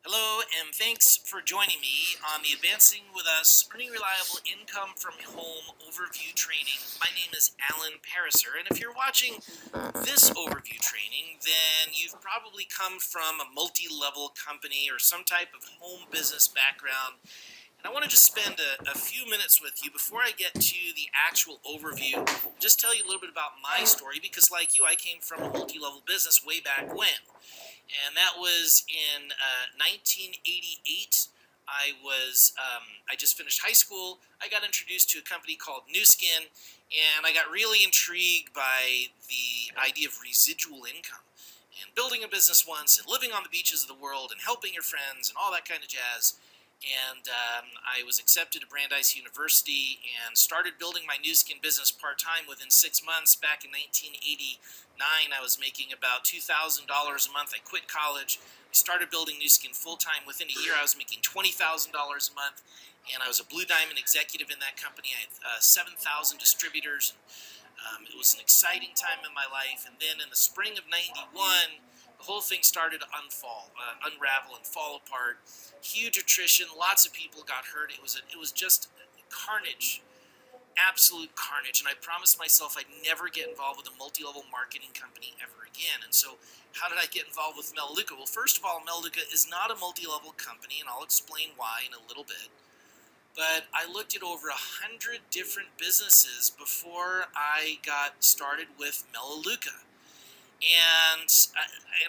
Hello, and thanks for joining me on the Advancing with Us Earning Reliable Income from Home overview training. My name is Alan Pariser, and if you're watching this overview training, then you've probably come from a multi-level company or some type of home business background. And I want to just spend a few minutes with you before I get to the actual overview, just tell you a little bit about my story, because like you, I came from a multi-level business way back when. And that was in 1988. I just finished high school. I got introduced to a company called Nu Skin, and I got really intrigued by the idea of residual income and building a business once and living on the beaches of the world and helping your friends and all that kind of jazz. And I was accepted to Brandeis University and started building my Nu Skin business part-time within 6 months. Back in 1989, I was making about $2,000 a month. I quit college. I started building Nu Skin full-time. Within a year, I was making $20,000 a month, and I was a Blue Diamond executive in that company. I had 7,000 distributors. It was an exciting time in my life. And then in the spring of 91, the whole thing started to unravel and fall apart. Huge attrition, lots of people got hurt. It was just carnage, absolute carnage. And I promised myself I'd never get involved with a multi-level marketing company ever again. And so, how did I get involved with Melaleuca? Well, first of all, Melaleuca is not a multi-level company, and I'll explain why in a little bit. But I looked at over 100 different businesses before I got started with Melaleuca. And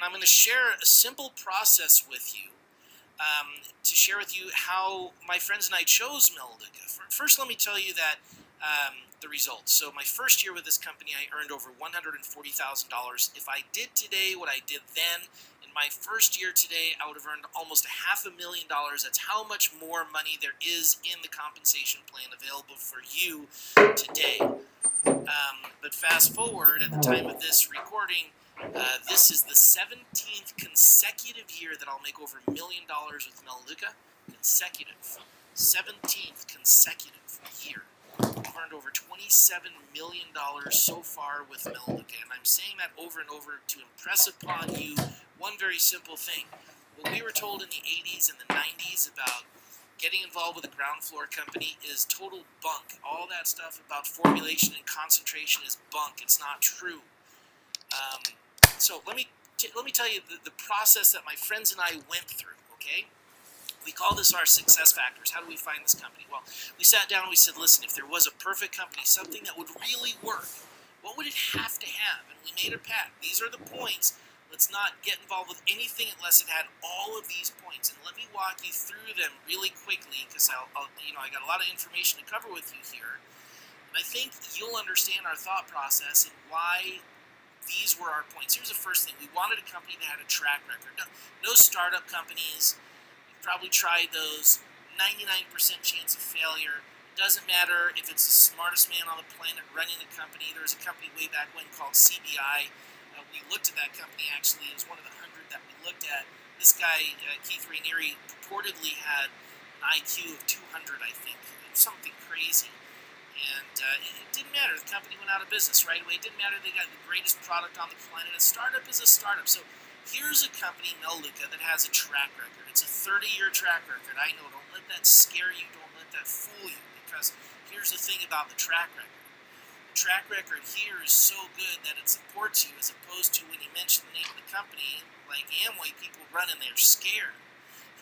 I'm going to share a simple process with you, to share with you how my friends and I chose Melaleuca. First, let me tell you that the results. So my first year with this company, I earned over $140,000. If I did today what I did then, in my first year today, I would have earned almost $500,000. That's how much more money there is in the compensation plan available for you today. But fast forward, at the time of this recording, this is the 17th consecutive year that I'll make over $1 million with Melaleuca. Consecutive. 17th consecutive year. I've earned over $27 million so far with Melaleuca. And I'm saying that over and over to impress upon you one very simple thing. What we were told in the 80s and the 90s about getting involved with a ground floor company is total bunk. All that stuff about formulation and concentration is bunk. It's not true. So let me tell you the process that my friends and I went through. Okay, we call this our success factors. How do we find this company? Well, we sat down and we said, listen, if there was a perfect company, something that would really work, what would it have to have? And we made a pact. These are the points. Let's not get involved with anything unless it had all of these points. And let me walk you through them really quickly, because I got a lot of information to cover with you here. And I think you'll understand our thought process and why these were our points. Here's the first thing. We wanted a company that had a track record. No startup companies. You've probably tried those. 99% chance of failure. Doesn't matter if it's the smartest man on the planet running the company. There was a company way back when called CBI. We looked at that company, actually. It was one of the 100 that we looked at. This guy, Keith Raniere, purportedly had an IQ of 200, I think. Something crazy. And it didn't matter. The company went out of business right away. It didn't matter. They got the greatest product on the planet. A startup is a startup. So here's a company, Melaleuca, that has a track record. It's a 30-year track record. I know. Don't let that scare you. Don't let that fool you. Because here's the thing about the track record. The track record here is so good that it supports you, as opposed to when you mention the name of the company, like Amway, people run and they're scared.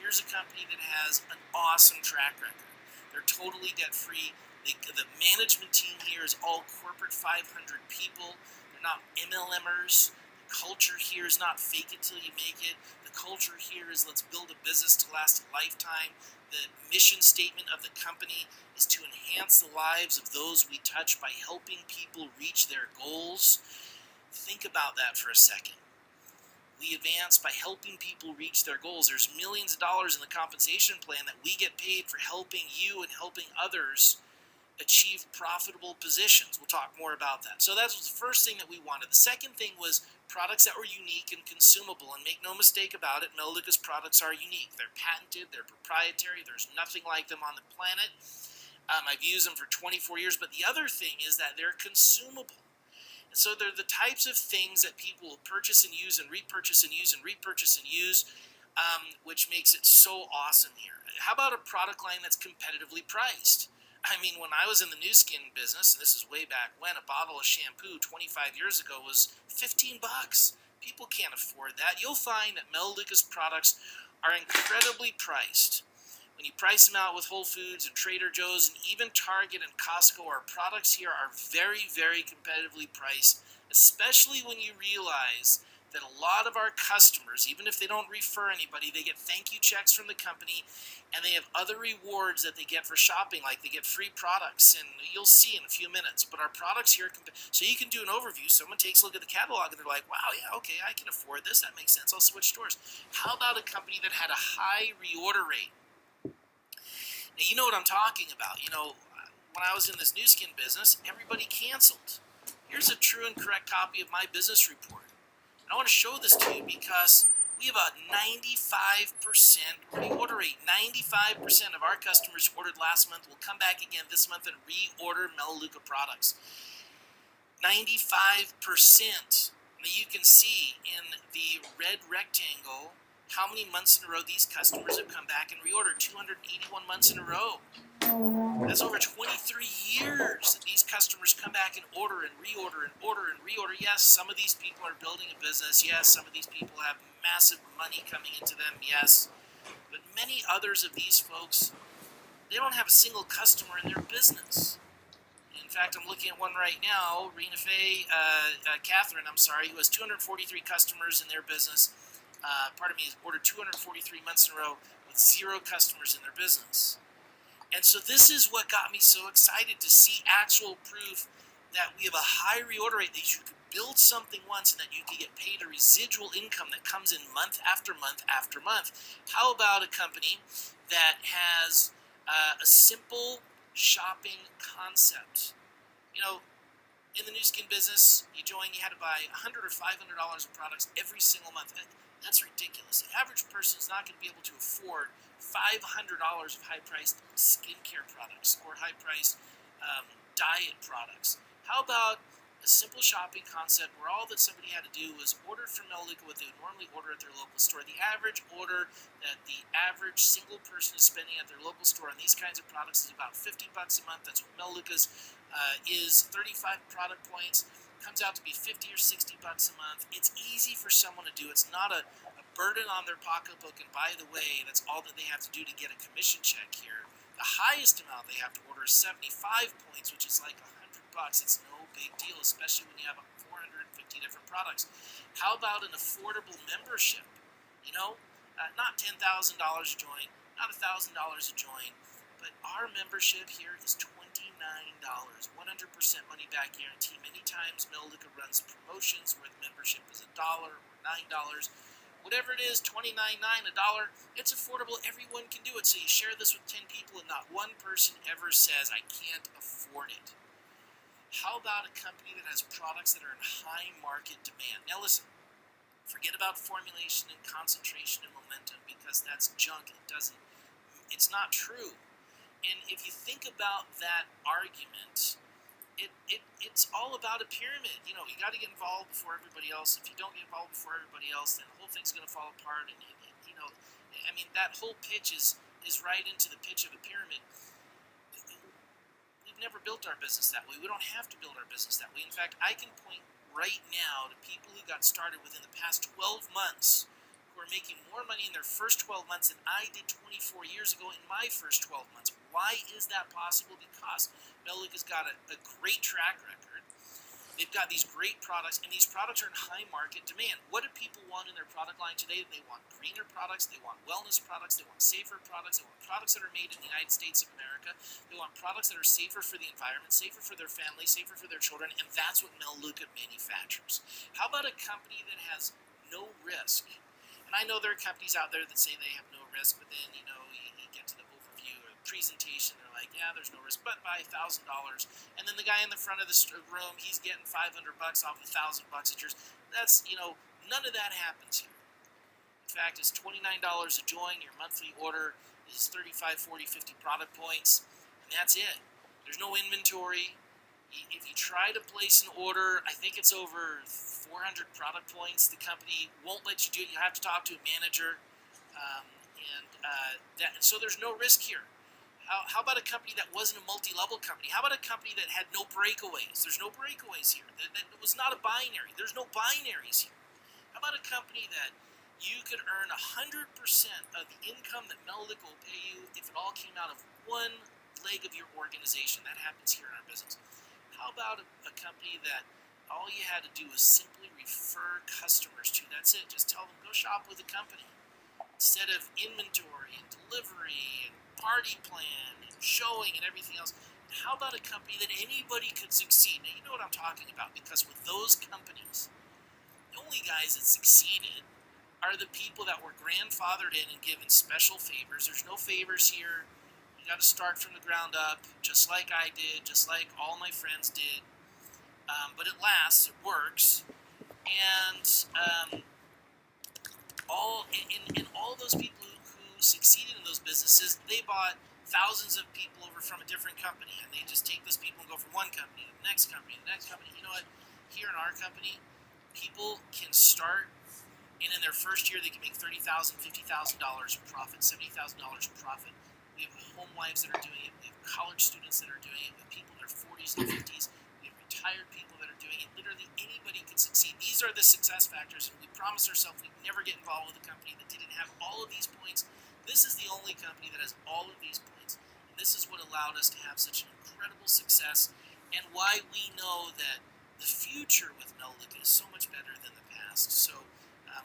Here's a company that has an awesome track record. They're totally debt-free. The management team here is all corporate 500 people. They're not MLMers. The culture here is not fake it till you make it. The culture here is let's build a business to last a lifetime. The mission statement of the company is to enhance the lives of those we touch by helping people reach their goals. Think about that for a second. We advance by helping people reach their goals. There's millions of dollars in the compensation plan that we get paid for helping you and helping others achieve profitable positions. We'll talk more about that. So that was the first thing that we wanted. The second thing was products that were unique and consumable. And make no mistake about it, Melaleuca's products are unique. They're patented, they're proprietary, there's nothing like them on the planet. I've used them for 24 years, but the other thing is that they're consumable. And so they're the types of things that people will purchase and use and repurchase and use and repurchase and use. which makes it so awesome here. How about a product line that's competitively priced? I mean, when I was in the new skin business, and this is way back when, a bottle of shampoo 25 years ago was 15 bucks. People can't afford that. You'll find that Melaleuca's products are incredibly priced. When you price them out with Whole Foods and Trader Joe's and even Target and Costco, our products here are very, very competitively priced, especially when you realize that a lot of our customers, even if they don't refer anybody, they get thank you checks from the company, and they have other rewards that they get for shopping, like they get free products, and you'll see in a few minutes. But our products here, so you can do an overview. Someone takes a look at the catalog and they're like, wow, yeah, okay, I can afford this. That makes sense. I'll switch stores. How about a company that had a high reorder rate? Now, you know what I'm talking about. When I was in this new skin business, everybody canceled. Here's a true and correct copy of my business report. I want to show this to you because we have a 95% reorder rate. 95% of our customers who ordered last month will come back again this month and reorder Melaleuca products. 95%. Now you can see in the red rectangle how many months in a row these customers have come back and reordered. 281 months in a row. That's over 23 years that these customers come back and order and reorder and order and reorder. Yes, some of these people are building a business. Yes, some of these people have massive money coming into them. Yes, but many others of these folks, they don't have a single customer in their business. In fact, I'm looking at one right now, Catherine, who has 243 customers in their business. Ordered 243 months in a row with 0 customers in their business. And so this is what got me so excited to see actual proof that we have a high reorder rate, that you could build something once and that you can get paid a residual income that comes in month after month after month. How about a company that has a simple shopping concept? In the new skin business, you had to buy $100 or $500 of products every single month. That's ridiculous. The average person is not going to be able to afford $500 of high-priced skincare products or high-priced diet products. How about a simple shopping concept where all that somebody had to do was order from Melaleuca what they would normally order at their local store? The average order that the average single person is spending at their local store on these kinds of products is about 50 bucks a month. That's what Melaleuca's is. 35 product points comes out to be 50 or 60 bucks a month. It's easy for someone to do. It's not a burden on their pocketbook, and by the way, that's all that they have to do to get a commission check here. The highest amount they have to order is 75 points, which is like $100 bucks. It's no big deal, especially when you have 450 different products. How about an affordable membership? Not $10,000 a join, not $1,000 a join, but our membership here is $29, 100% money back guarantee. Many times Melaleuca runs promotions where the membership is $1 or $9. Whatever it is, $29.9, $1, it's affordable. Everyone can do it. So you share this with 10 people and not one person ever says, I can't afford it. How about a company that has products that are in high market demand? Now listen, forget about formulation and concentration and momentum because that's junk. It's not true. And if you think about that argument, it's all about a pyramid. You got to get involved before everybody else. If you don't get involved before everybody else, then the whole thing's going to fall apart. And that whole pitch is right into the pitch of a pyramid. We've never built our business that way. We don't have to build our business that way. In fact, I can point right now to people who got started within the past 12 months who are making more money in their first 12 months than I did 24 years ago in my first 12 months. Why is that possible? Because Melaleuca's got a great track record. They've got these great products, and these products are in high market demand. What do people want in their product line today? They want greener products, they want wellness products, they want safer products, they want products that are made in the United States of America, they want products that are safer for the environment, safer for their family, safer for their children, and that's what Melaleuca manufactures. How about a company that has no risk? And I know there are companies out there that say they have no risk, but then, you get to the overview or the presentation, they're like, yeah, there's no risk, but buy $1,000. And then the guy in the front of the room, he's getting $500 off the $1,000 at yours. That's, none of that happens here. In fact, it's $29 a join. Your monthly order is 35, 40, 50 product points, and that's it. There's no inventory. If you try to place an order, I think it's over 400 product points. The company won't let you do it. You have to talk to a manager. And so there's no risk here. How about a company that wasn't a multi-level company? How about a company that had no breakaways? There's no breakaways here. That was not a binary. There's no binaries here. How about a company that you could earn 100% of the income that Melaleuca will pay you if it all came out of one leg of your organization? That happens here in our business. How about a company that all you had to do was simply refer customers to? That's it. Just tell them, go shop with the company. Instead of inventory and delivery and party plan and showing and everything else. How about a company that anybody could succeed? Now, you know what I'm talking about, because with those companies, the only guys that succeeded are the people that were grandfathered in and given special favors. There's no favors here. You got to start from the ground up, just like I did, just like all my friends did. But it lasts, it works, and all those people who succeeded in those businesses, they bought thousands of people over from a different company, and they just take those people and go from one company to the next company to the next company. You know what? Here in our company, people can start, and in their first year, they can make $30,000, $50,000 in profit, $70,000 in profit. We have home wives that are doing it. We have college students that are doing it. We have people in their 40s and 50s. We have retired people that are doing it. Literally anybody can succeed. These are the success factors, and we promised ourselves we'd never get involved with a company that didn't have all of these points. This is the only company that has all of these points. And this is what allowed us to have such an incredible success, and why we know that the future with Melaleuca is so much better than the past. So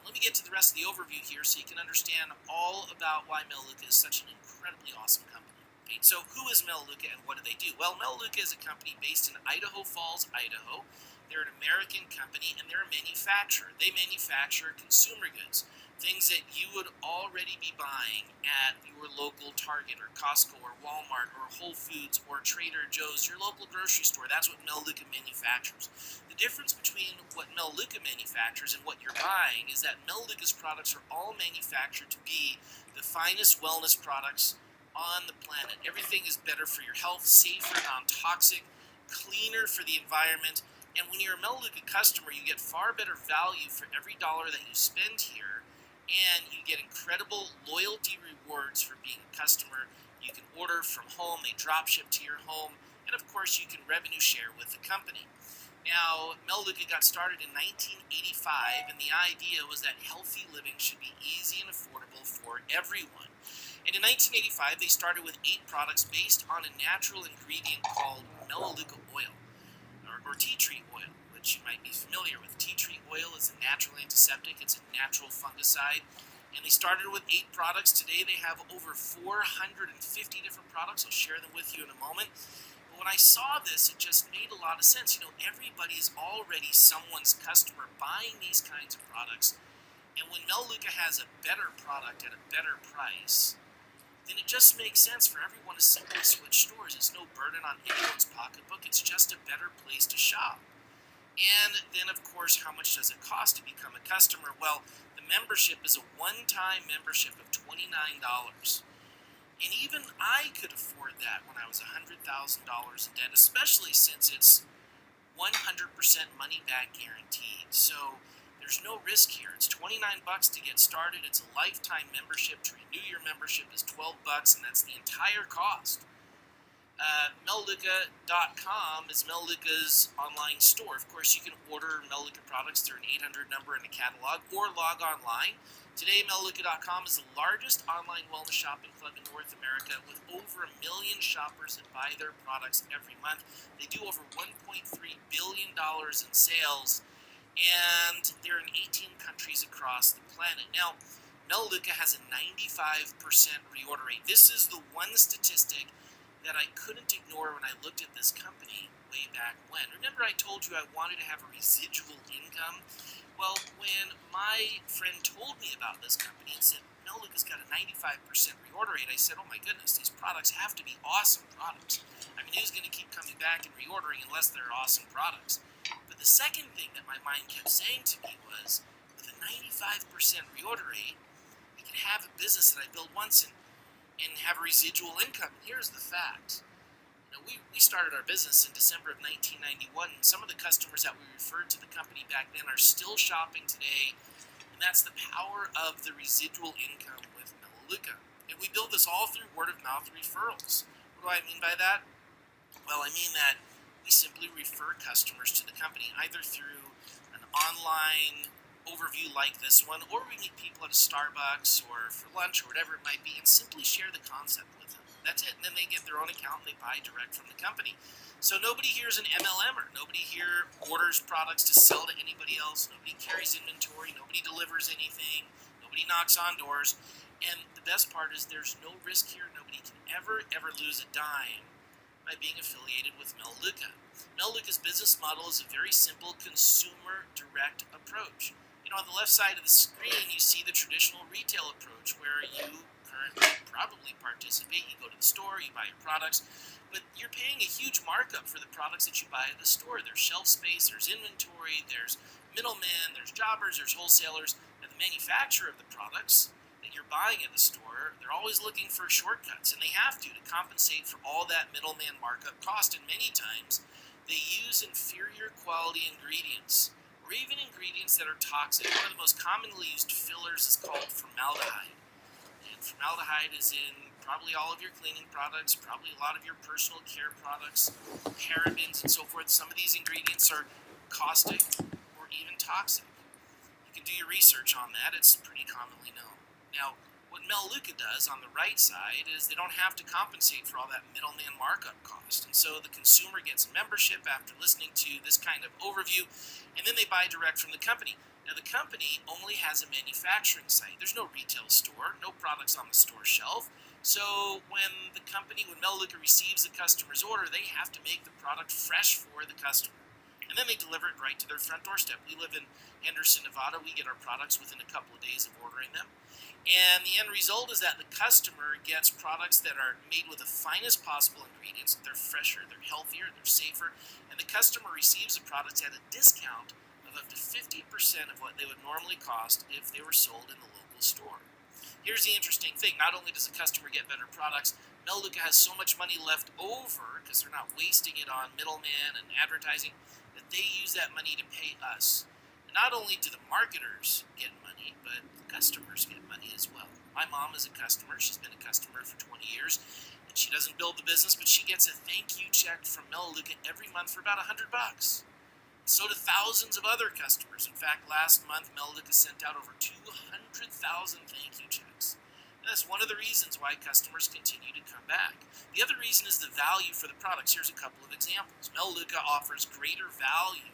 let me get to the rest of the overview here so you can understand all about why Melaleuca is such an incredibly awesome company. Okay, so who is Melaleuca and what do they do? Well, Melaleuca is a company based in Idaho Falls, Idaho. They're an American company, and they're a manufacturer. They manufacture consumer goods, things that you would already be buying at your local Target or Costco or Walmart or Whole Foods or Trader Joe's, your local grocery store. That's what Melaleuca manufactures. The difference between what Melaleuca manufactures and what you're buying is that Melaleuca's products are all manufactured to be the finest wellness products on the planet. Everything is better for your health, safer, non-toxic, cleaner for the environment. And when you're a Melaleuca customer, you get far better value for every dollar that you spend here, and you get incredible loyalty rewards for being a customer. You can order from home, they drop ship to your home, and of course you can revenue share with the company. Now, Melaleuca got started in 1985, and the idea was that healthy living should be easy and affordable for everyone. And in 1985, they started with 8 products based on a natural ingredient called Melaleuca oil, or tea tree oil, which you might be familiar with. Tea tree oil is a natural antiseptic. It's a natural fungicide. And they started with 8 products. Today they have over 450 different products. I'll share them with you in a moment. But when I saw this, it just made a lot of sense. You know, everybody is already someone's customer buying these kinds of products. And when Melaleuca has a better product at a better price, then it just makes sense for everyone to simply switch stores. It's no burden on anyone's pocketbook. It's just a better place to shop. And then, of course, how much does it cost to become a customer? Well, the membership is a one-time membership of $29. And even I could afford that when I was $100,000 in debt, especially since it's 100% money-back guaranteed. So there's no risk here. It's $29 to get started. It's a lifetime membership. To renew your membership is $12, and that's the entire cost. Melaleuca.com is Melaleuca's online store. Of course, you can order Melaleuca products through an 800 number in a catalog or log online. Today, Melaleuca.com is the largest online wellness shopping club in North America, with over 1 million shoppers that buy their products every month. They do over $1.3 billion in sales, and they're in 18 countries across the planet. Now, Melaleuca has a 95% reorder rate. This is the one statistic that I couldn't ignore when I looked at this company way back when. Remember I told you I wanted to have a residual income? Well, when my friend told me about this company and said, Melaleuca's got a 95% reorder rate, I said, oh my goodness, these products have to be awesome products. I mean, who's going to keep coming back and reordering unless they're awesome products? But the second thing that my mind kept saying to me was, with a 95% reorder rate, I can have a business that I build once and have a residual income. And here's the fact. You know, we started our business in December of 1991, and some of the customers that we referred to the company back then are still shopping today, and that's the power of the residual income with mouth referrals. What do I mean by that? Well, I mean that we simply refer customers to the company either through an online overview like this one, or we meet people at a Starbucks or for lunch or whatever it might be and simply share the concept with them. That's it. And then they get their own account and they buy direct from the company. So nobody here is an MLMer. Nobody here orders products to sell to anybody else. Nobody carries inventory. Nobody delivers anything. Nobody knocks on doors. And the best part is there's no risk here. Nobody can ever lose a dime by being affiliated with Melaleuca. Melaleuca's business model is a very simple consumer direct approach. On the left side of the screen, you see the traditional retail approach where you currently probably participate. You go to the store, you buy your products, but you're paying a huge markup for the products that you buy at the store. There's shelf space, there's inventory, there's middlemen, there's jobbers, there's wholesalers, and the manufacturer of the products that you're buying at the store, they're always looking for shortcuts, and they have to compensate for all that middleman markup cost, and many times they use inferior quality ingredients or even ingredients that are toxic. One of the most commonly used fillers is called formaldehyde. And formaldehyde is in probably all of your cleaning products, probably a lot of your personal care products, parabens and so forth. Some of these ingredients are caustic or even toxic. You can do your research on that. It's pretty commonly known. Now, what Melaleuca does on the right side is they don't have to compensate for all that middleman markup cost. And so the consumer gets a membership after listening to this kind of overview, and then they buy direct from the company. Now, the company only has a manufacturing site. There's no retail store, no products on the store shelf. So when Melaleuca receives the customer's order, they have to make the product fresh for the customer. And then they deliver it right to their front doorstep. We live in Henderson, Nevada. We get our products within a couple of days of ordering them. And the end result is that the customer gets products that are made with the finest possible ingredients. They're fresher, they're healthier, they're safer. And the customer receives the products at a discount of up to 50% of what they would normally cost if they were sold in the local store. Here's the interesting thing. Not only does the customer get better products, Melaleuca has so much money left over, because they're not wasting it on middlemen and advertising, that they use that money to pay us. And not only do the marketers get money, but the customers get money as well. My mom is a customer. She's been a customer for 20 years, and she doesn't build the business, but she gets a thank you check from Melaleuca every month for about $100. So do thousands of other customers. In fact, last month, Melaleuca sent out over 200,000 thank you checks. And that's one of the reasons why customers continue to come back. The other reason is the value for the products. Here's a couple of examples. Melaleuca offers greater value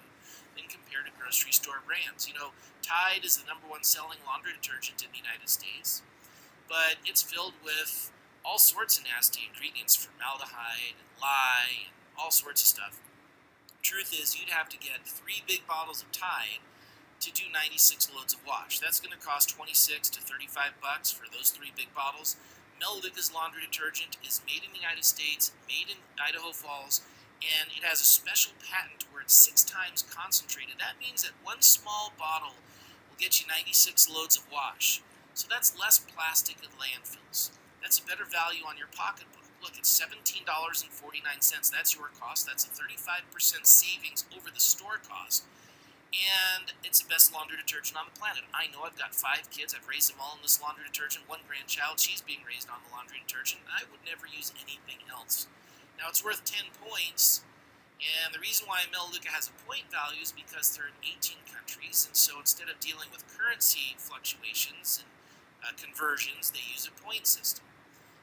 than compared to grocery store brands. Tide is the #1 selling laundry detergent in the United States, but it's filled with all sorts of nasty ingredients, formaldehyde and lye and all sorts of stuff. Truth is, you'd have to get 3 big bottles of Tide to do 96 loads of wash. That's going to cost $26 to $35 for those 3 big bottles. Melaleuca's laundry detergent is made in the United States, made in Idaho Falls, and it has a special patent where it's 6 times concentrated. That means that one small bottle will get you 96 loads of wash. So that's less plastic in landfills. That's a better value on your pocketbook. Look, it's $17.49. That's your cost. That's a 35% savings over the store cost. And it's the best laundry detergent on the planet. I know. I've got 5 kids. I've raised them all in this laundry detergent. 1 grandchild, she's being raised on the laundry detergent. I would never use anything else. Now, it's worth 10 points. And the reason why Melaleuca has a point value is because they're in 18 countries. And so instead of dealing with currency fluctuations and conversions, they use a point system.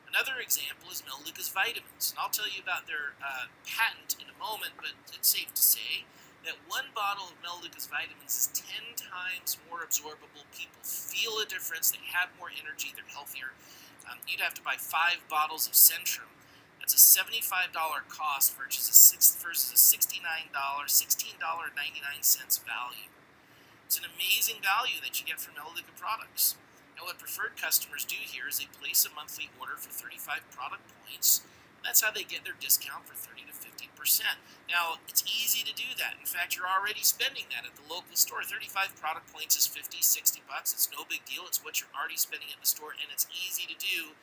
Another example is Melaleuca's vitamins. And I'll tell you about their patent in a moment, but it's safe to say that 1 bottle of Melaleuca's vitamins is 10 times more absorbable. People feel a difference. They have more energy. They're healthier. You'd have to buy 5 bottles of Centrum. That's a $75 cost versus a $16.99 value. It's an amazing value that you get from Melaleuca products. Now, what preferred customers do here is they place a monthly order for 35 product points. And that's how they get their discount for 30 to 50%. Now, it's easy to do that. In fact, you're already spending that at the local store. 35 product points is $50, $60. It's no big deal. It's what you're already spending at the store, and it's easy to do.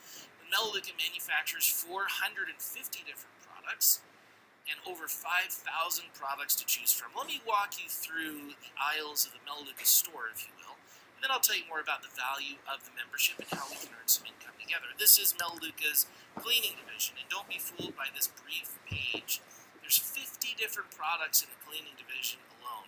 Melaleuca manufactures 450 different products and over 5,000 products to choose from. Let me walk you through the aisles of the Melaleuca store, if you will. Then I'll tell you more about the value of the membership and how we can earn some income together. this is Melaleuca's cleaning division, and don't be fooled by this brief page. There's 50 different products in the cleaning division alone.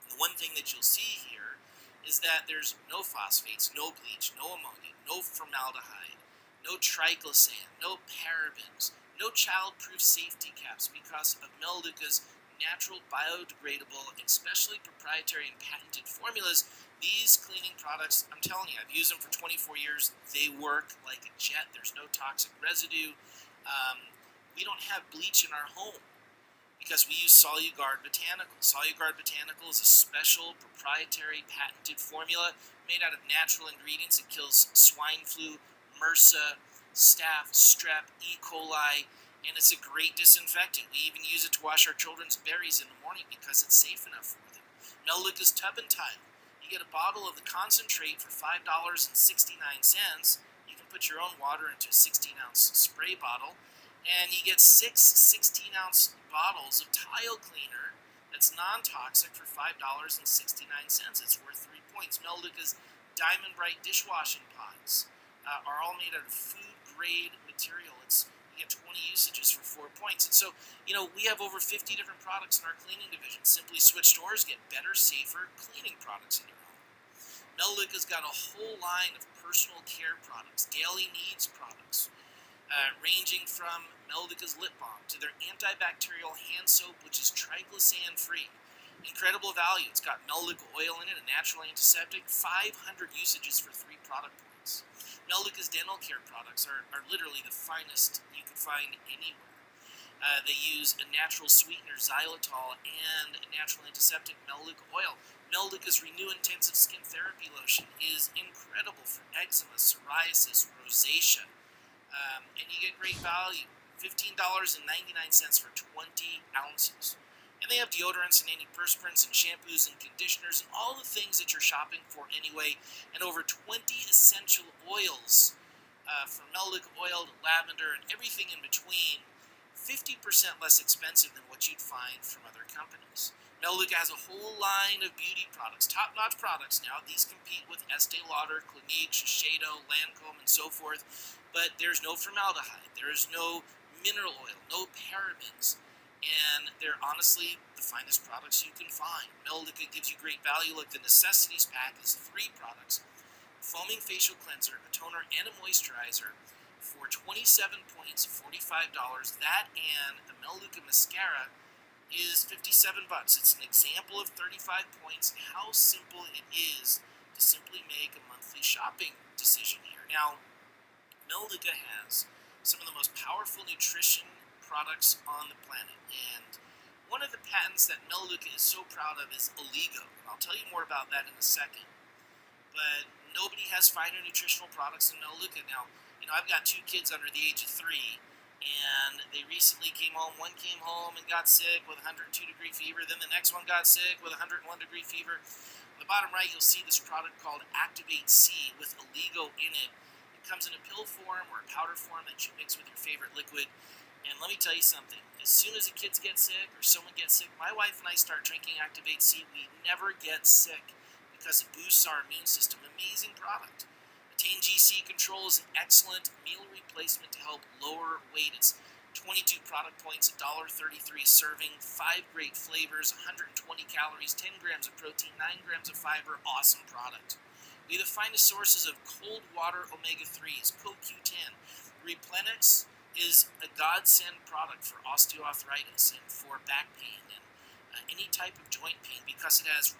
And the one thing that you'll see here is that there's no phosphates, no bleach, no ammonia, no formaldehyde, no triclosan, no parabens, no child-proof safety caps because of Melaleuca's natural, biodegradable, and specially proprietary and patented formulas. These cleaning products, I'm telling you, I've used them for 24 years. They work like a jet. There's no toxic residue. We don't have bleach in our home because we use Soluguard Botanical. Soluguard Botanical is a special, proprietary, patented formula made out of natural ingredients. It kills swine flu, MRSA, staph, strep, E. coli, and it's a great disinfectant. We even use it to wash our children's berries in the morning because it's safe enough for them. Melaleuca's Tub and Tile. You get a bottle of the concentrate for $5.69. You can put your own water into a 16-ounce spray bottle, and you get 6 16-ounce bottles of tile cleaner that's non-toxic for $5.69. It's worth 3 points. Melaleuca's Diamond Bright dishwashing pods are all made out of food-grade material. You get 20 usages for 4 points. And so, we have over 50 different products in our cleaning division. Simply switch stores, get better, safer cleaning products in your home. Melaleuca's got a whole line of personal care products, daily needs products, ranging from Melaleuca's lip balm to their antibacterial hand soap, which is triclosan-free. Incredible value. It's got Melaleuca oil in it, a natural antiseptic, 500 usages for 3 product points. Melaleuca's dental care products are literally the finest you can find anywhere. They use a natural sweetener, xylitol, and a natural antiseptic, Melaleuca oil. Melaleuca's Renew Intensive Skin Therapy Lotion is incredible for eczema, psoriasis, rosacea, and you get great value, $15.99 for 20 ounces. And they have deodorants and antiperspirants and shampoos and conditioners and all the things that you're shopping for anyway, and over 20 essential oils from Melaleuca oil to lavender and everything in between, 50% less expensive than what you'd find from other companies. Melaleuca has a whole line of beauty products, top-notch products now. These compete with Estee Lauder, Clinique, Shiseido, Lancome, and so forth, but there's no formaldehyde, there's no mineral oil, no parabens, and they're honestly the finest products you can find. Melaleuca gives you great value, like the Necessities Pack is 3 products, foaming facial cleanser, a toner, and a moisturizer for 27 points, $45. That and the Melaleuca mascara is $57. It's an example of 35 points and how simple it is to simply make a monthly shopping decision here. Now, Melaleuca has some of the most powerful nutrition products on the planet, and one of the patents that Melaleuca is so proud of is Oligo. I'll tell you more about that in a second, but nobody has finer nutritional products than Melaleuca. Now, I've got 2 kids under the age of 3, and they recently came home. One came home and got sick with 102-degree fever, then the next one got sick with 101-degree fever. On the bottom right, you'll see this product called Activate C with Oligo in it. It comes in a pill form or a powder form that you mix with your favorite liquid. And let me tell you something, as soon as the kids get sick or someone gets sick, my wife and I start drinking Activate C. We never get sick because it boosts our immune system. Amazing product. Attain GC Control is an excellent meal replacement to help lower weight. It's 22 product points, $1.33 a serving, 5 great flavors, 120 calories, 10 grams of protein, 9 grams of fiber. Awesome product. We have the finest sources of cold water omega-3s, CoQ10. Replenex is a godsend product for osteoarthritis and for back pain and any type of joint pain because it has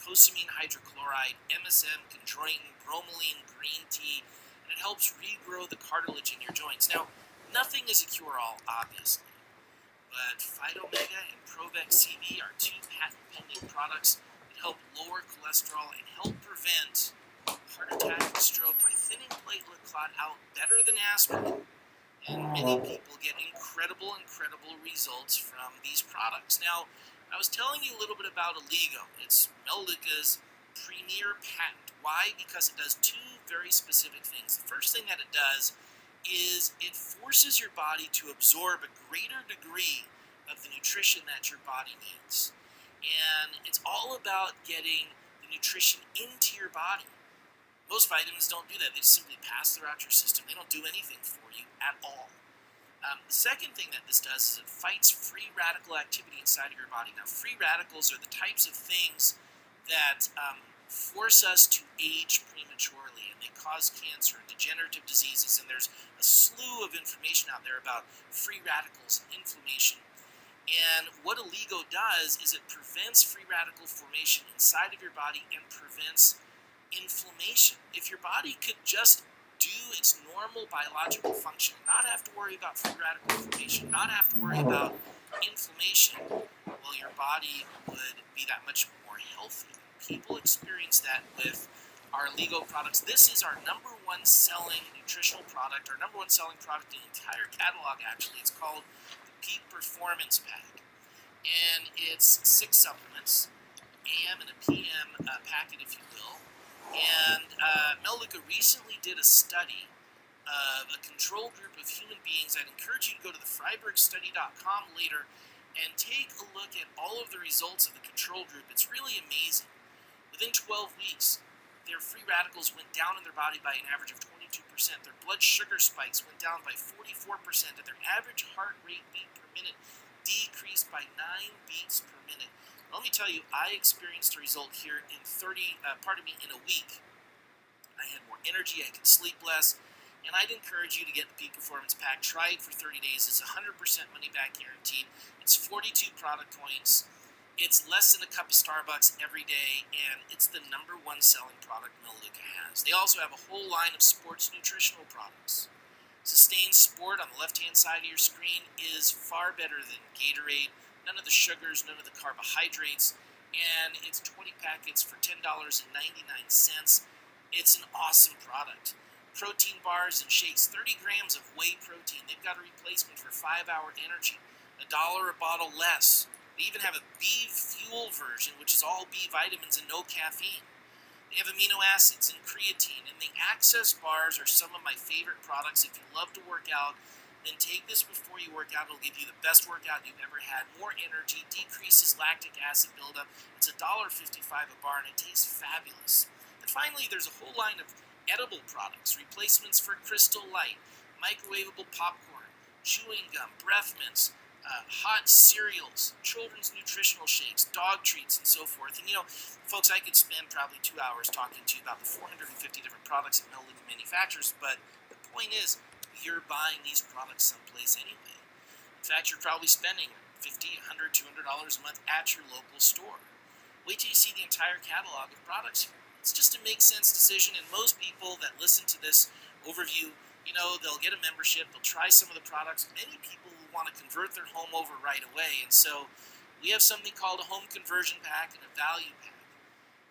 glucosamine hydrochloride, MSM, chondroitin, bromelain, green tea, and it helps regrow the cartilage in your joints. Now, nothing is a cure-all, obviously, but Phytomega and Provex CV are 2 patent-pending products that help lower cholesterol and help prevent heart attack and stroke by thinning platelet clot out better than aspirin. And many people get incredible results from these products. Now, I was telling you a little bit about Oligo. It's Melaleuca's premier patent. Why? Because it does 2 very specific things. The first thing that it does is it forces your body to absorb a greater degree of the nutrition that your body needs. And it's all about getting the nutrition into your body. Most vitamins don't do that. They just simply pass throughout your system. They don't do anything for you at all. The second thing that this does is it fights free radical activity inside of your body. Now, free radicals are the types of things that force us to age prematurely, and they cause cancer and degenerative diseases. And there's a slew of information out there about free radicals and inflammation. And what Oligo does is it prevents free radical formation inside of your body and prevents inflammation. If your body could just do its normal biological function, not have to worry about free radical formation, not have to worry about inflammation, well, your body would be that much more healthy. People experience that with our Oligo products. This is our number one selling nutritional product, our number one selling product in the entire catalog, actually. It's called the Peak Performance Pack. And it's 6 supplements, AM and a PM packet, if you will. And Mela recently did a study of a control group of human beings. I'd encourage you to go to the FreibergStudy.com later and take a look at all of the results of the control group. It's really amazing. Within 12 weeks, their free radicals went down in their body by an average of 22%. Their blood sugar spikes went down by 44%, and their average heart rate beat per minute decreased by 9 beats per minute. Let me tell you, I experienced a result here in in a week. I had more energy, I could sleep less, and I'd encourage you to get the Peak Performance Pack. Try it for 30 days. It's 100% money back guaranteed. It's 42 product points. It's less than a cup of Starbucks every day, and it's the number one selling product Mela has. They also have a whole line of sports nutritional products. Sustain Sport on the left-hand side of your screen is far better than Gatorade. None of the sugars, none of the carbohydrates, and it's 20 packets for $10.99. It's an awesome product. Protein bars and shakes, 30 grams of whey protein. They've got a replacement for 5-hour energy, $1 a bottle less. They even have a B fuel version, which is all B vitamins and no caffeine. They have amino acids and creatine, and the Access bars are some of my favorite products. If you love to work out, then take this before you work out. It'll give you the best workout you've ever had, more energy, decreases lactic acid buildup. It's $1.55 a bar, and it tastes fabulous. And finally, there's a whole line of edible products, replacements for Crystal Light, microwavable popcorn, chewing gum, breath mints, hot cereals, children's nutritional shakes, dog treats, and so forth. And folks, I could spend probably 2 hours talking to you about the 450 different products that Mela manufactures, but the point is, you're buying these products someplace anyway. In fact, you're probably spending $50, $100, $200 a month at your local store. Wait till you see the entire catalog of products here. It's just a make sense decision, and most people that listen to this overview, they'll get a membership, they'll try some of the products. Many people want to convert their home over right away, and so we have something called a home conversion pack and a value pack.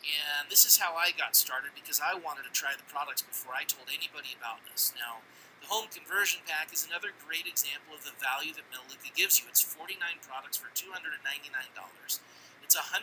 And this is how I got started, because I wanted to try the products before I told anybody about this. Now, the home conversion pack is another great example of the value that Mela gives you. It's 49 products for $299. It's 100%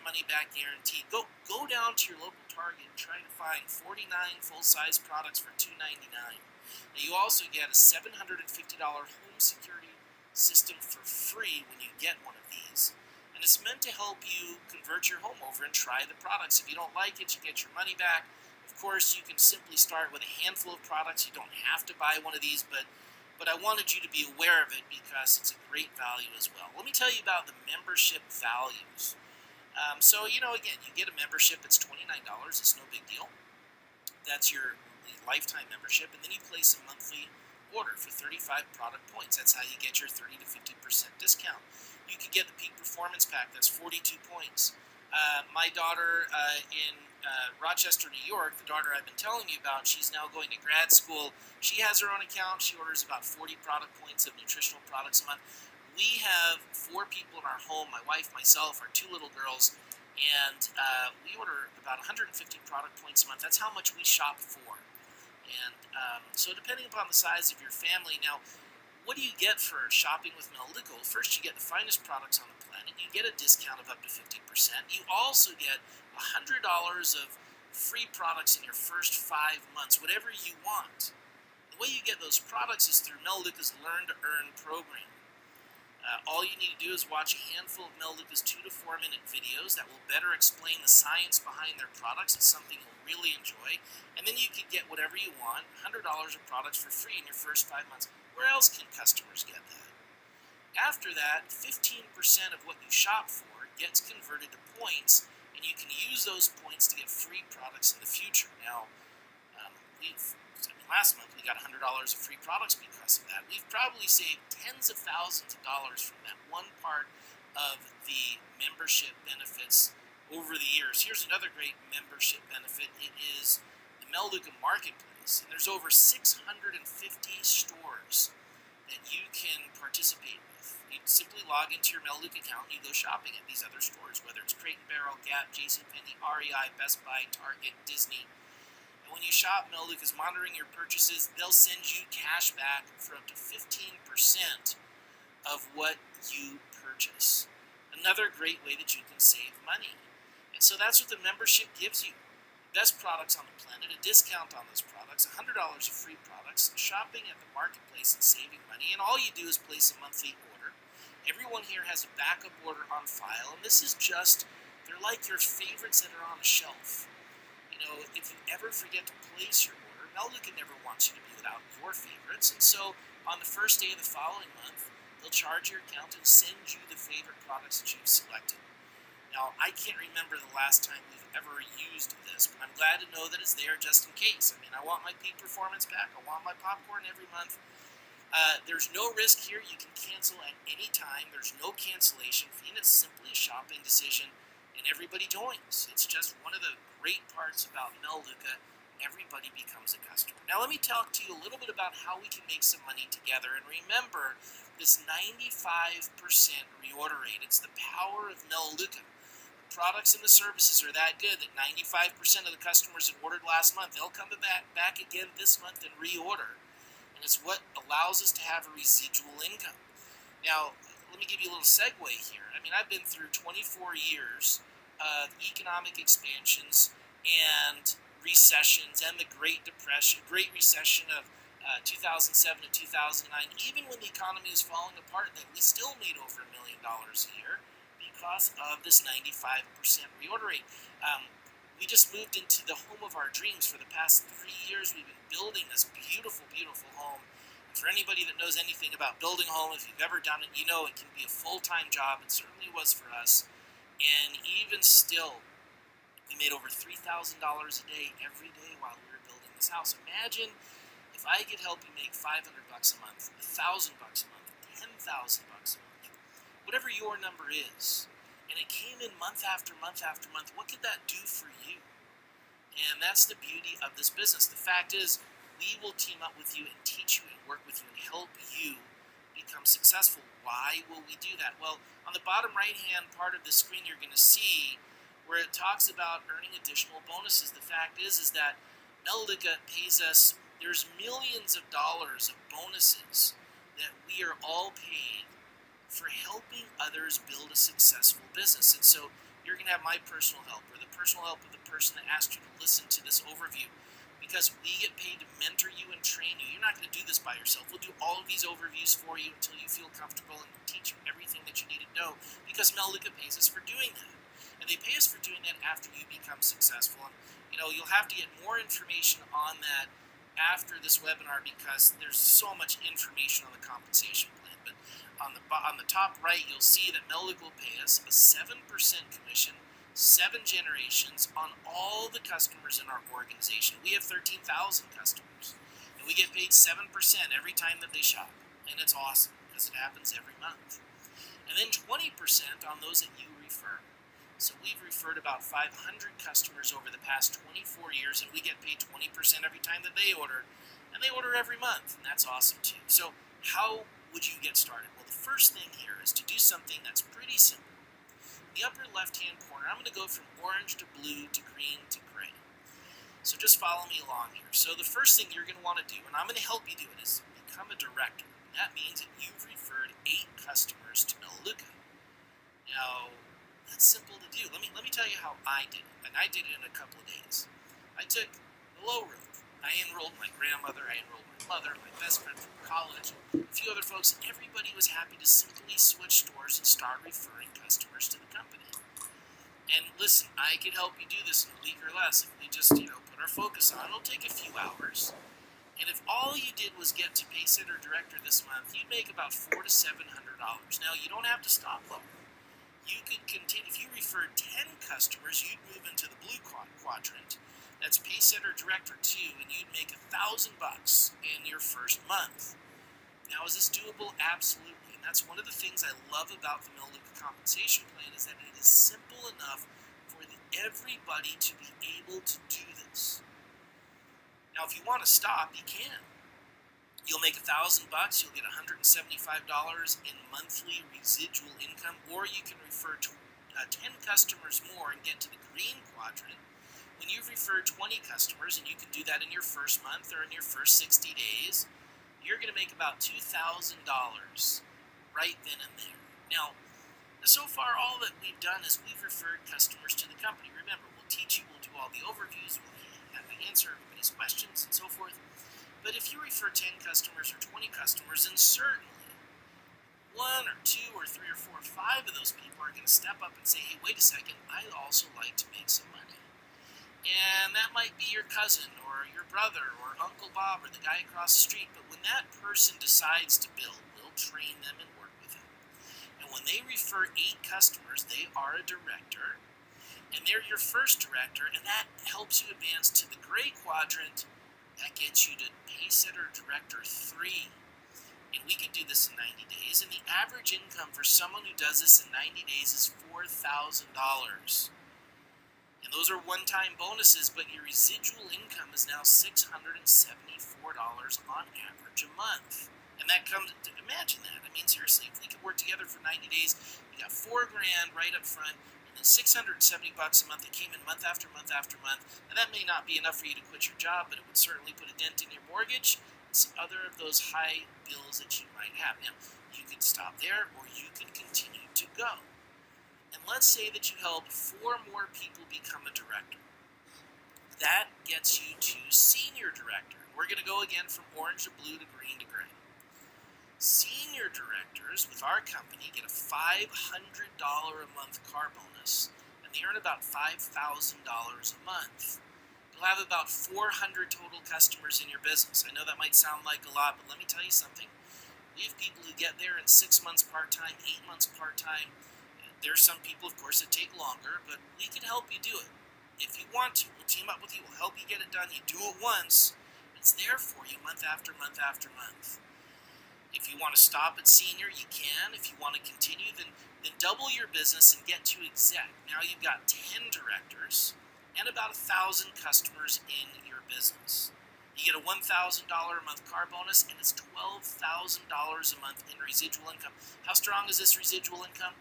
money back guaranteed. Go down to your local Target and try to find 49 full-size products for $299. Now, you also get a $750 home security system for free when you get one of these. And it's meant to help you convert your home over and try the products. If you don't like it, you get your money back. Of course, you can simply start with a handful of products. You don't have to buy one of these, but I wanted you to be aware of it because it's a great value as well. Let me tell you about the membership values. Again, you get a membership. It's $29. It's no big deal. That's your lifetime membership, and then you place a monthly order for 35 product points. That's how you get your 30 to 50% discount. You can get the Peak Performance Pack. That's 42 points. My daughter in Rochester, New York, the daughter I've been telling you about, she's now going to grad school. She has her own account. She orders about 40 product points of nutritional products a month. We have 4 people in our home, my wife, myself, our 2 little girls, and we order about 150 product points a month. That's how much we shop for. And so depending upon the size of your family, now, what do you get for shopping with Mela? First, you get the finest products on the planet. You get a discount of up to 50%. You also get $100 of free products in your first 5 months, whatever you want. The way you get those products is through Mela Learn to Earn program. All you need to do is watch a handful of Melduca's 2 to 4 minute videos that will better explain the science behind their products. It's something you'll really enjoy. And then you can get whatever you want, $100 of products for free in your first 5 months. Where else can customers get that? After that, 15% of what you shop for gets converted to points, and you can use those points to get free products in the future. Now, last month we got $100 of free products because of that. We've probably saved tens of thousands of dollars from that one part of the membership benefits over the years. Here's another great membership benefit. It is the Melduca Marketplace, and there's over 650 stores that you can participate with. You simply log into your Melduca account and you go shopping at these other stores, whether it's Crate & Barrel, Gap, JCPenney, REI, Best Buy, Target, Disney. And when you shop, Melduca is monitoring your purchases. They'll send you cash back for up to 15% of what you purchase. Another great way that you can save money. And so that's what the membership gives you. Best products on the planet, a discount on those products, $100 of free products, shopping at the marketplace and saving money. And all you do is place a monthly order. Everyone here has a backup order on file, and this is just, they're like your favorites that are on a shelf. You know, if you ever forget to place your order, Melduca never wants you to be without your favorites, and so on the first day of the following month, they'll charge your account and send you the favorite products that you've selected. Now, I can't remember the last time we've ever used this, but I'm glad to know that it's there just in case. I mean, I want my peak performance back. I want my popcorn every month. There's no risk here. You can cancel at any time. There's no cancellation fee, and it's simply a shopping decision, and everybody joins. It's just one of the great parts about Melduca. Everybody becomes a customer. Now, let me talk to you a little bit about how we can make some money together. And remember, this 95% reorder rate. It's the power of Melduca. Products and the services are that good that 95% of the customers that ordered last month, they'll come back again this month and reorder. And it's what allows us to have a residual income. Now, let me give you a little segue here. I mean, I've been through 24 years of economic expansions and recessions and the Great Recession of 2007 to 2009. Even when the economy was falling apart, that we still made over $1 million a year. Because of this 95% reorder rate. We just moved into the home of our dreams. For the past 3 years, we've been building this beautiful, beautiful home. And for anybody that knows anything about building a home, if you've ever done it, you know it can be a full-time job. It certainly was for us. And even still, we made over $3,000 a day every day while we were building this house. Imagine if I could help you make $500 a month, $1,000 a month, $10,000 a month, whatever your number is, and it came in month after month after month, what could that do for you? And that's the beauty of this business. The fact is, we will team up with you and teach you and work with you and help you become successful. Why will we do that? Well, on the bottom right-hand part of the screen, you're going to see where it talks about earning additional bonuses. The fact is that Melduca pays us, there's millions of dollars of bonuses that we are all paid for helping others build a successful business. And so you're going to have my personal help, or the personal help of the person that asked you to listen to this overview, because we get paid to mentor you and train you. You're not going to do this by yourself. We'll do all of these overviews for you until you feel comfortable and teach you everything that you need to know, because Melduca pays us for doing that. And they pay us for doing that after you become successful. And, you know, you'll have to get more information on that after this webinar, because there's so much information on the compensation plan. But on the top right, you'll see that Melduca will pay us a 7% commission, 7 generations on all the customers in our organization. We have 13,000 customers, and we get paid 7% every time that they shop. And it's awesome, because it happens every month. And then 20% on those that you refer. So we've referred about 500 customers over the past 24 years, and we get paid 20% every time that they order. And they order every month, and that's awesome too. So how would you get started? Well, the first thing here is to do something that's pretty simple. In the upper left-hand corner, I'm going to go from orange to blue to green to gray. So just follow me along here. So the first thing you're going to want to do, and I'm going to help you do it, is become a director. And that means that you've referred 8 customers to Melduca. Now, that's simple to do. Let me tell you how I did it, and I did it in a couple of days. I took the low road. I enrolled my grandmother, I enrolled my mother, my best friend from college, a few other folks. Everybody was happy to simply switch stores and start referring customers to the company. And listen, I can help you do this in a week or less if we just, put our focus on it. It'll take a few hours. And if all you did was get to Paycenter Director this month, you'd make about $400 to $700. Now, you don't have to stop there. You could continue. If you referred 10 customers, you'd move into the blue quadrant. That's Paycenter Director 2, and you'd make $1,000 in your first month. Now, is this doable? Absolutely. And that's one of the things I love about the Mela compensation plan is that it is simple enough for everybody to be able to do this. Now, if you want to stop, you can. You'll make $1,000. You'll get $175 in monthly residual income, or you can refer to 10 customers more and get to the green quadrant. When you've referred 20 customers, and you can do that in your first month or in your first 60 days, you're going to make about $2,000 right then and there. Now, so far, all that we've done is we've referred customers to the company. Remember, we'll teach you, we'll do all the overviews, we'll answer everybody's questions and so forth. But if you refer 10 customers or 20 customers, then certainly 1 or 2 or 3 or 4 or 5 of those people are going to step up and say, hey, wait a second, I'd also like to make some money. And that might be your cousin or your brother or Uncle Bob or the guy across the street. But when that person decides to build, we'll train them and work with them. And when they refer 8 customers, they are a director. And they're your first director, and that helps you advance to the gray quadrant. That gets you to Paycenter Director 3. And we can do this in 90 days. And the average income for someone who does this in 90 days is $4,000. And those are one-time bonuses, but your residual income is now $674 on average a month. And that comes, imagine that. I mean, seriously, if we could work together for 90 days, you got $4,000 right up front, and then $670 a month that came in month after month after month. And that may not be enough for you to quit your job, but it would certainly put a dent in your mortgage and some other of those high bills that you might have. Now, you could stop there, or you could continue to go. And let's say that you help 4 more people become a director. That gets you to senior director. We're going to go again from orange to blue to green to gray. Senior directors with our company get a $500 a month car bonus, and they earn about $5,000 a month. You'll have about 400 total customers in your business. I know that might sound like a lot, but let me tell you something. We have people who get there in 6 months part-time, 8 months part-time. There's some people, of course, that take longer, but we can help you do it. If you want to, we'll team up with you. We'll help you get it done. You do it once. It's there for you month after month after month. If you want to stop at senior, you can. If you want to continue, then double your business and get to exec. Now you've got 10 directors and about 1,000 customers in your business. You get a $1,000 a month car bonus, and it's $12,000 a month in residual income. How strong is this residual income?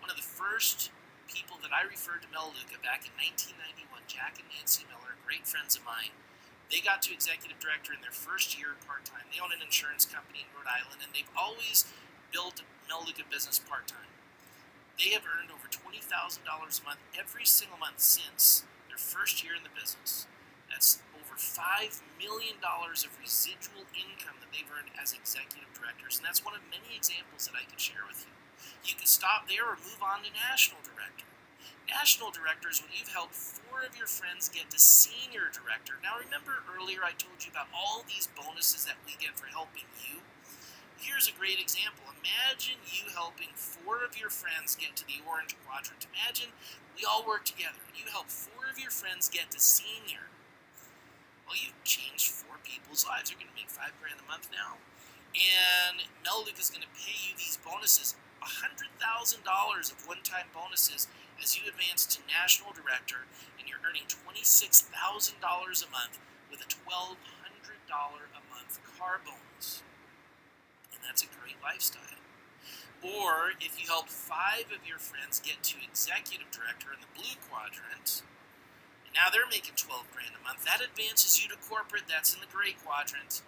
One of the first people that I referred to Mela back in 1991, Jack and Nancy Miller, great friends of mine, they got to executive director in their first year part-time. They own an insurance company in Rhode Island, and they've always built Mela business part-time. They have earned over $20,000 a month every single month since their first year in the business. That's over $5 million of residual income that they've earned as executive directors, and that's one of many examples that I could share with you. You can stop there or move on to national director. National directors, when you've helped 4 of your friends get to senior director. Now remember earlier I told you about all these bonuses that we get for helping you? Here's a great example. Imagine you helping 4 of your friends get to the orange quadrant. Imagine we all work together and you help 4 of your friends get to senior. Well, you've changed 4 people's lives. You're going to make $5,000 a month now. And Mela is going to pay you these bonuses, $100,000 of one-time bonuses as you advance to national director, and you're earning $26,000 a month with a $1,200 a month car bonus. And that's a great lifestyle. Or if you help 5 of your friends get to executive director in the blue quadrant, and now they're making $12,000 a month, that advances you to corporate. That's in the gray quadrant.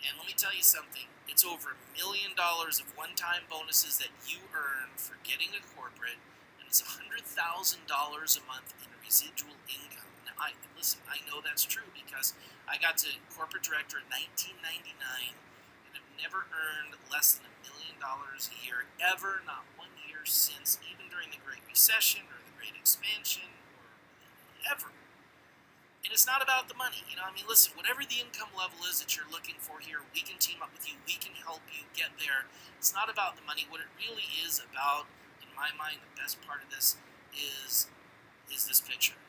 And let me tell you something, it's over $1 million of one-time bonuses that you earn for getting a corporate, and it's $100,000 a month in residual income. Now, I know that's true because I got to corporate director in 1999 and have never earned less than $1 million a year ever, not 1 year since, even during the Great Recession or the Great Expansion or ever. And it's not about the money. Listen, whatever the income level is that you're looking for here, we can team up with you. We can help you get there. It's not about the money. What it really is about, in my mind, the best part of this is this picture.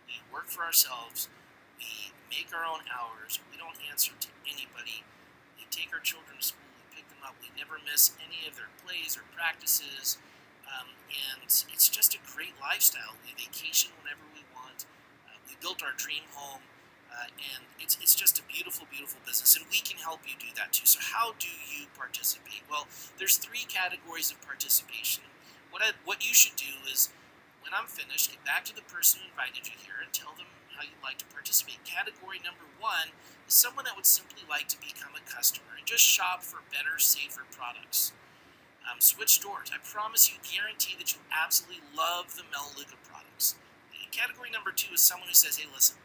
We work for ourselves. We make our own hours. We don't answer to anybody. We take our children to school. We pick them up. We never miss any of their plays or practices. And it's just a great lifestyle. We vacation whenever we want. We built our dream home. And it's just a beautiful, beautiful business. And we can help you do that too. So how do you participate? Well, there's 3 categories of participation. What you should do is, when I'm finished, get back to the person who invited you here and tell them how you'd like to participate. Category number 1 is someone that would simply like to become a customer and just shop for better, safer products. Switch stores. I promise you, guarantee that you'll absolutely love the Melaleuca products. And category number 2 is someone who says, hey, listen,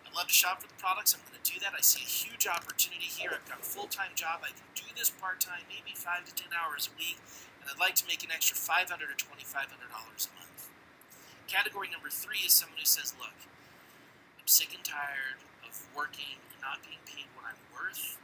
I'd love to shop for the products. I'm going to do that. I see a huge opportunity here. I've got a full-time job. I can do this part-time, maybe 5 to 10 hours a week, and I'd like to make an extra $500 or $2,500 a month. Category number 3 is someone who says, look, I'm sick and tired of working and not being paid what I'm worth.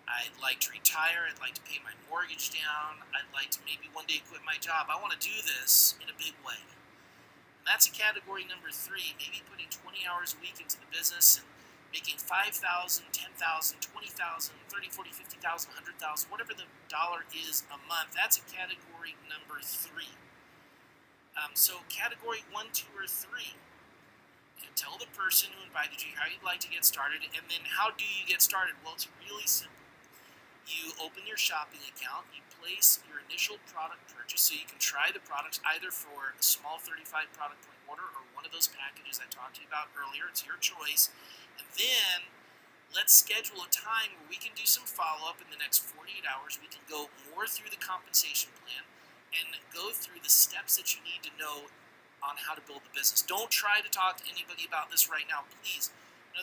I'd like to retire. I'd like to pay my mortgage down. I'd like to maybe one day quit my job. I want to do this in a big way. And that's a category number 3, maybe putting 20 hours a week into the business and making $5,000, $10,000, $20,000, $30,000, $40,000, $50,000, $100,000, whatever the dollar is a month. That's a category number 3. So category 1, 2, or 3. Tell the person who invited you how you'd like to get started, and then how do you get started? Well, it's really simple. You open your shopping account, you place your initial product purchase so you can try the products either for a small 35 product point order or one of those packages I talked to you about earlier. It's your choice. And then let's schedule a time where we can do some follow-up in the next 48 hours. We can go more through the compensation plan and go through the steps that you need to know on how to build the business. Don't try to talk to anybody about this right now, please.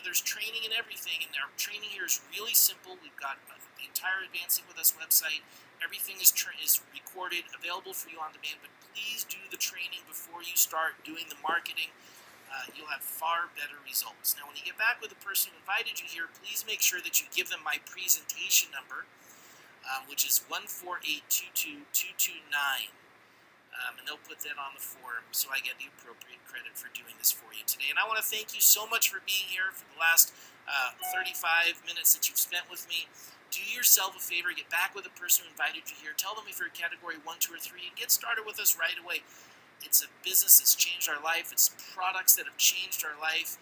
There's training and everything, and our training here is really simple. We've got the entire Advancing With Us website. Everything is recorded, available for you on demand, but please do the training before you start doing the marketing. You'll have far better results. Now, when you get back with the person who invited you here, please make sure that you give them my presentation number, which is 148222229. And they'll put that on the forum so I get the appropriate credit for doing this for you today. And I want to thank you so much for being here for the last 35 minutes that you've spent with me. Do yourself a favor, get back with the person who invited you here. Tell them if you're category 1, 2, or 3, and get started with us right away. It's a business that's changed our life. It's products that have changed our life,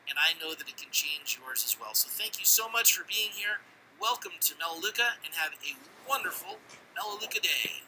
and I know that it can change yours as well. So thank you so much for being here. Welcome to Melaleuca, and have a wonderful Melaleuca day.